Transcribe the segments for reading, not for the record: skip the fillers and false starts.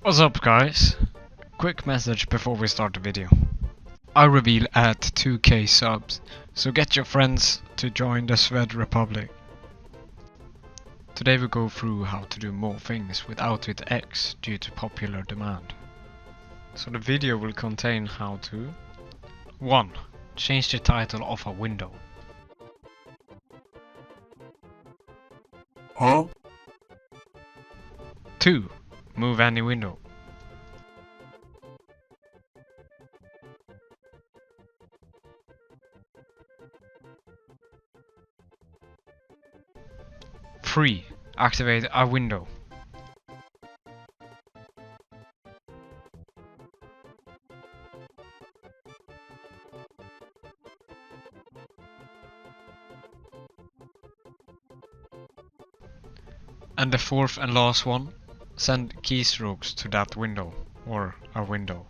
What's up guys? Quick message before we start the video. I reveal at 2k subs, so get your friends to join the Swed Republic. Today we go through how to do more things with Autoitx due to popular demand. So the video will contain how to 1. Change the title of a window. 2. Move any window. 3. Activate a window. 4th and last one, send keystrokes to that window or a window.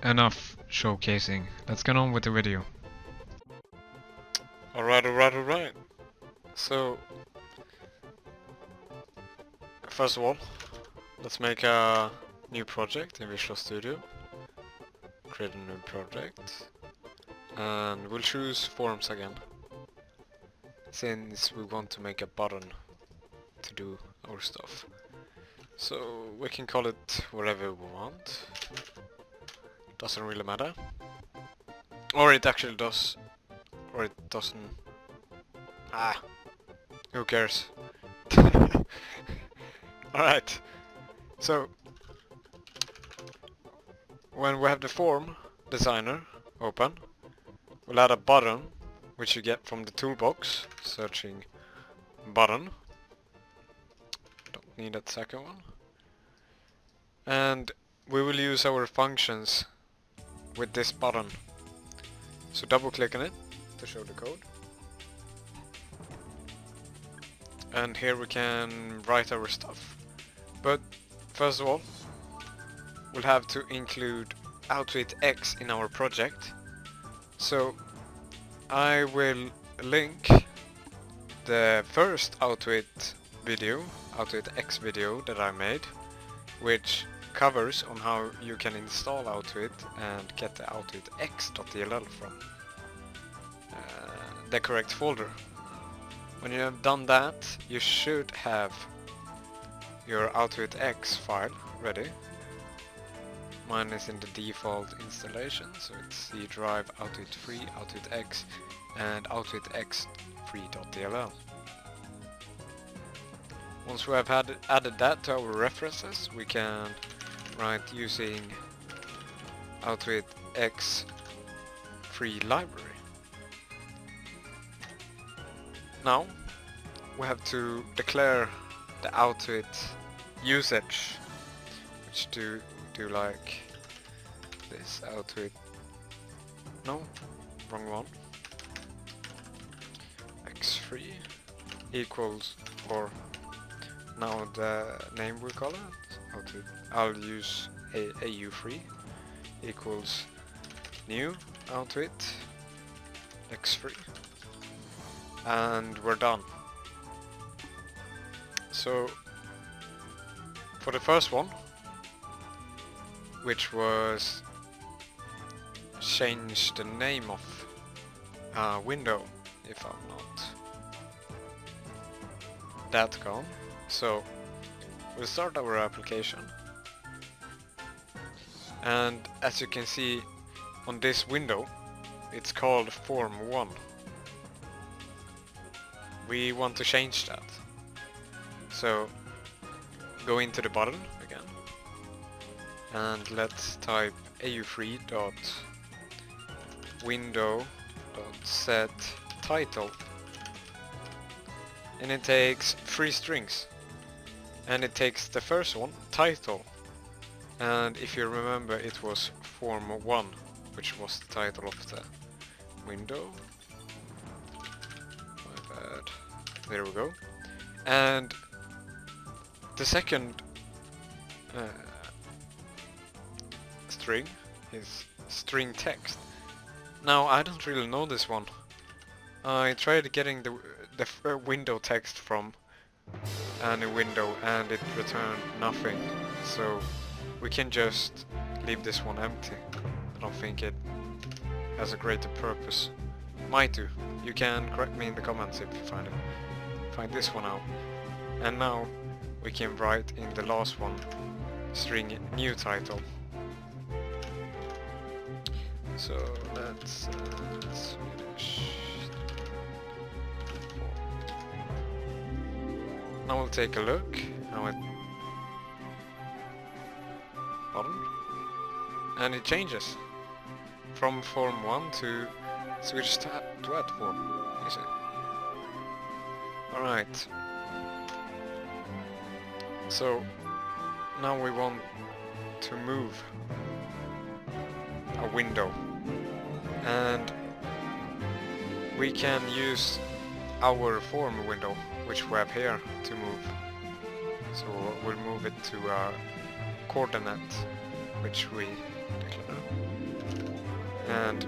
Enough showcasing, let's get on with the video. Alright. So, first of all, let's make a new project in Visual Studio. Create a new project. And we'll choose forms again, since we want to make a button to do our stuff. So we can call it whatever we want. Doesn't really matter. Or it actually does. Or it doesn't. Who cares? Alright. So when we have the form designer open, we'll add a button, which you get from the toolbox, searching button. Don't need that second one. And we will use our functions with this button. So double click on it to show the code. And here we can write our stuff. But first of all, we'll have to include Autoitx in our project. So I will link the first Autoitx video that I made, which covers on how you can install Autoit and get the autoitx.dll from the correct folder. When you have done that, you should have your Autoitx file ready. Mine is in the default installation, so it's C drive, Autoit3, Autoitx, and autoitx3.dll. Once we have added that to our references, we can write using Autoitx free library. Now we have to declare the Autoit usage, which do like this Autoit. No, wrong one. x3 equals, or now the name we call it Autoit. I'll use au3 equals new Autoit x3, and we're done. So for the first one, which was change the name of a window, if I'm not that gone. So we'll start our application, and as you can see on this window, it's called form 1. We want to change that, so go into the button again and let's type au3.window.set title, and it takes 3 strings, and it takes the first one, title, and if you remember, it was form 1, which was the title of the window. My bad. There we go. And the second string is string text. Now I don't really know this one, I tried getting the window text from any window and it returned nothing, so we can just leave this one empty. I don't think it has a greater purpose. Might do. You can correct me in the comments if you find this one out. And now we can write in the last one string new title. So that's Swedish. Now we'll take a look how it bottom, and it changes from form 1 to Swedish duet form. You see. Alright. So now we want to move a window, and we can use our form window, which we have here, to move. So we'll move it to a coordinate, which we declare, and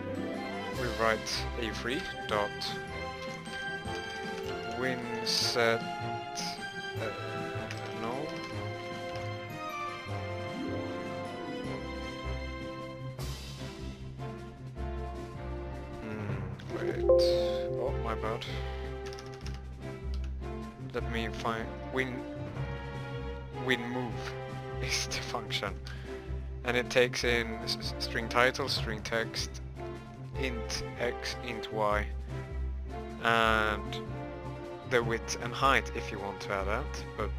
we write a3 dot winset no. Wait. Oh, my bad. Let me find win move is the function, and it takes in string title, string text, int x, int y, and the width and height if you want to add that, but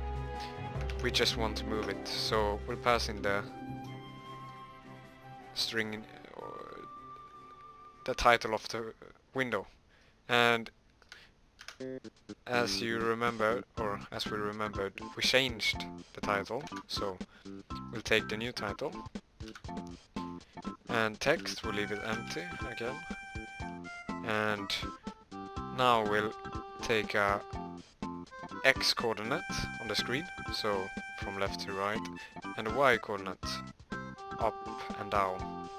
we just want to move it, so we'll pass in the string or the title of the window. And as you remember, or as we remembered, we changed the title, so we'll take the new title, and text, we'll leave it empty again, and now we'll take a x coordinate on the screen, so from left to right, and a y coordinate up and down.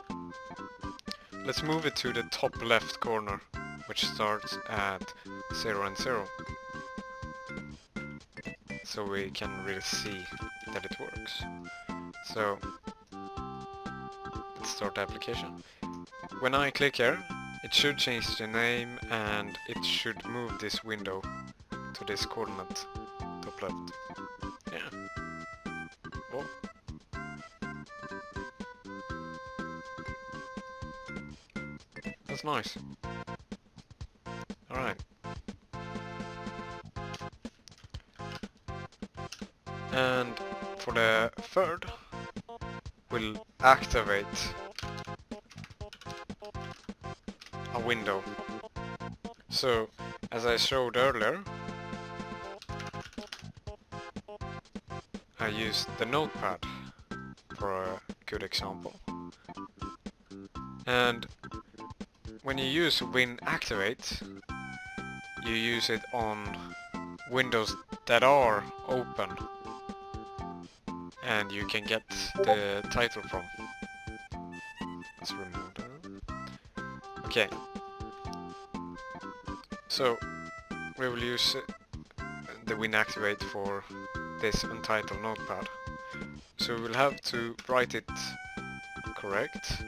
Let's move it to the top left corner, which starts at 0 and 0, so we can really see that it works. So let's start the application. When I click here, it should change the name, and it should move this window to this coordinate, top left. Yeah. Oh. That's nice. Alright. And for the third, we'll activate a window. So, as I showed earlier, I used the notepad for a good example. And when you use win activate, you use it on windows that are open and you can get the title from. Let's remove that. Okay. So we will use the win activate for this untitled notepad. So we'll have to write it correct.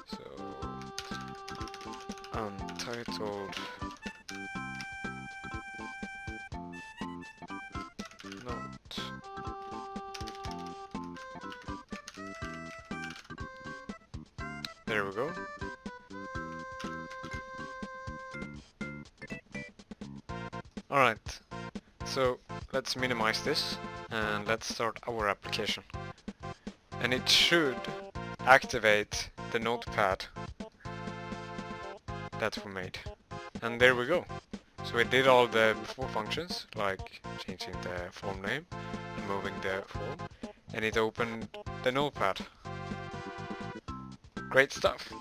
So untitled note. There we go. Alright, so let's minimize this and let's start our application. And it should activate the notepad that we made. And there we go. So it did all the before functions, like changing the form name and moving the form, and it opened the notepad. Great stuff.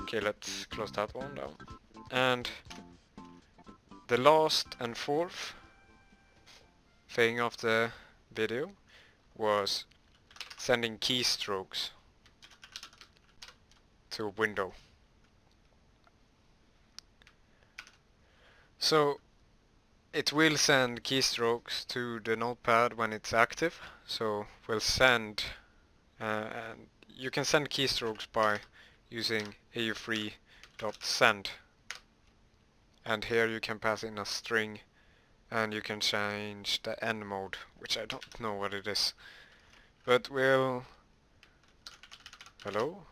Okay, let's close that one down. And the last and fourth thing of the video was sending keystrokes to a window. So it will send keystrokes to the notepad when it's active. So we'll send, and you can send keystrokes by using au3.send, and here you can pass in a string, and you can change the end mode, which I don't know what it is, but we'll... Hello?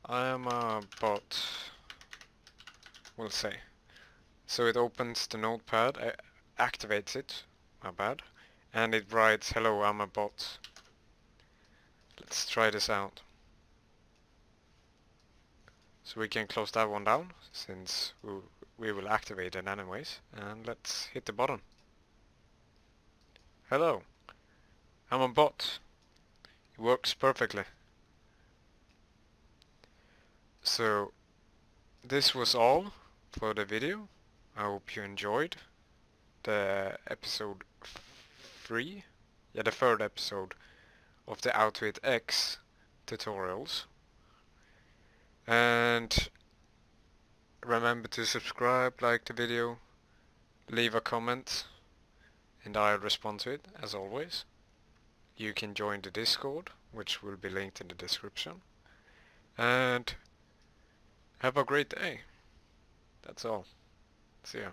I am a bot, we'll say. So it opens the notepad, activates it, my bad, and it writes, hello, I'm a bot. Let's try this out. So we can close that one down, since we will activate it anyways, and let's hit the button. Hello, I'm a bot. It works perfectly. So this was all for the video. I hope you enjoyed the episode 3, the third episode of the Autoitx tutorials. And remember to subscribe, like the video, leave a comment, and I'll respond to it as always. You can join the Discord, which will be linked in the description. And have a great day. That's all. See ya.